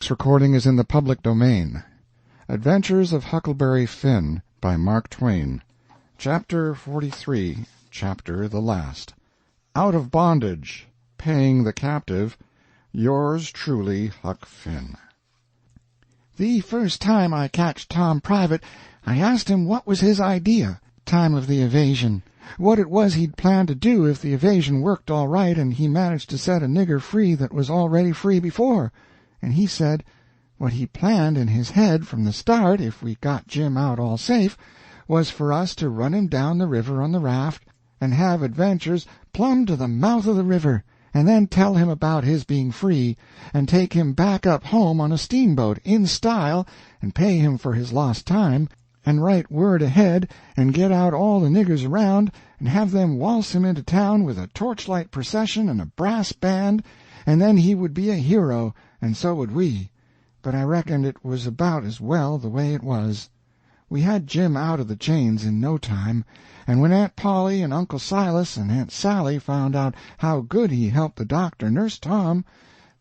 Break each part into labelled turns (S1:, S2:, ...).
S1: next recording is in the public domain. Adventures of Huckleberry Finn, by Mark Twain. Chapter 43, Chapter the Last. Out of Bondage, Paying the Captive, Yours truly, Huck Finn.
S2: The first time I catched Tom private, I asked him what was his idea, time of the evasion, what it was he'd planned to do if the evasion worked all right and he managed to set a nigger free that was already free before. And he said what he planned in his head from the start, if we got Jim out all safe, was for us to run him down the river on the raft and have adventures plumb to the mouth of the river, and then tell him about his being free, and take him back up home on a steamboat, in style, and pay him for his lost time, and write word ahead, and get out all the niggers around, and have them waltz him into town with a torchlight procession and a brass band, and then he would be a hero, and so would we. But I reckoned it was about as well the way it was. We had Jim out of the chains in no time, and when Aunt Polly and Uncle Silas and Aunt Sally found out how good he helped the doctor nurse Tom,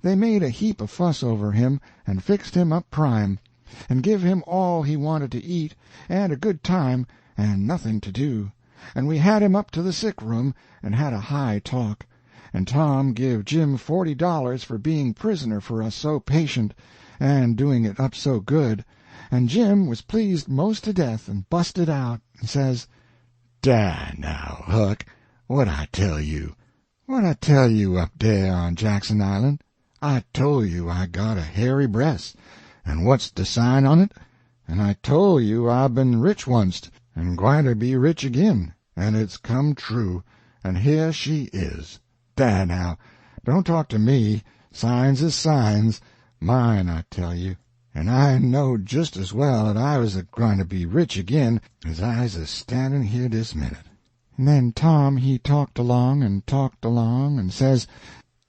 S2: they made a heap of fuss over him and fixed him up prime, and give him all he wanted to eat, and a good time, and nothing to do, and we had him up to the sick-room and had a high talk, and Tom give Jim $40 for being prisoner for us so patient, and doing it up so good, and Jim was pleased most to death and busted out, and says,
S3: "Dah now, Huck, what I tell you?
S2: "What I tell you up there on Jackson Island?"
S3: I told you I got a hairy breast, and what's the sign on it? And I told you I been rich once, and gwine to be rich again, and it's come true, and here she is. Dah now, don't talk to me. Signs is signs. Mine, I tell you. And I know just as well that I was a-gwine to be rich again as I's a-standing here this minute.
S2: And then Tom he talked along, and says,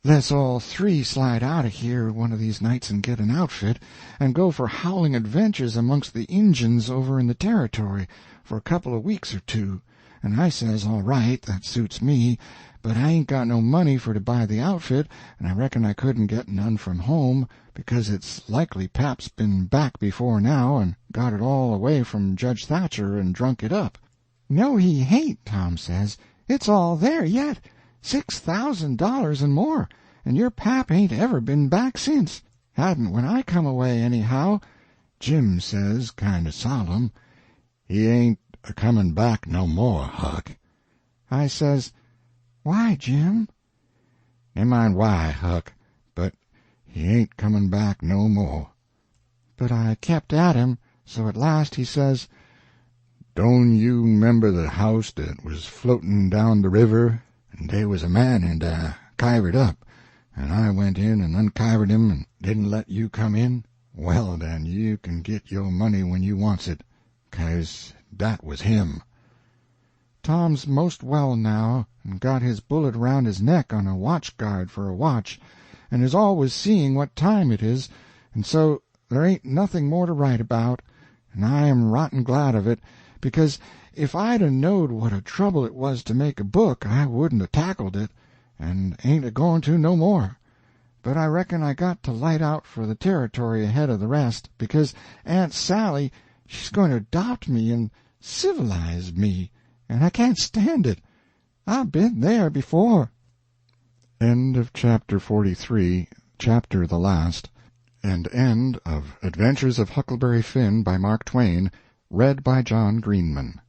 S2: "Let's all three slide out of here one of these nights and get an outfit, and go for howling adventures amongst the Injuns over in the Territory for a couple of weeks or two." And I says, all right, that suits me, but I ain't got no money for to buy the outfit, and I reckon I couldn't get none from home, because it's likely pap's been back before now and got it all away from Judge Thatcher and drunk it up. "No, he hain't," Tom says. "It's all there yet, $6,000 and more, and your pap ain't ever been back since. Hadn't when I come away, anyhow."
S3: Jim says, kind of solemn, "He ain't a-comin' back no more, Huck."
S2: I says, "Why, Jim?"
S3: "Never mind why, Huck, but he ain't comin' back no more."
S2: But I kept at him, so at last he says,
S3: "Don't you 'member the house that was floatin' down the river, and dey was a man in dah kivered up, and I went in and unkivered him and didn't let you come in? Well, then, you can get your money when you wants it, 'cause that was him."
S2: Tom's most well now, and got his bullet around his neck on a watch-guard for a watch, and is always seeing what time it is, and so there ain't nothing more to write about, and I am rotten glad of it, because if I'd a knowed what a trouble it was to make a book I wouldn't a tackled it, and ain't a-going to no more. But I reckon I got to light out for the Territory ahead of the rest, because Aunt Sally, she's going to adopt me and civilize me, and I can't stand it. I've been there before.
S1: End of Chapter 43, Chapter the Last, and end of Adventures of Huckleberry Finn by Mark Twain, read by John Greenman.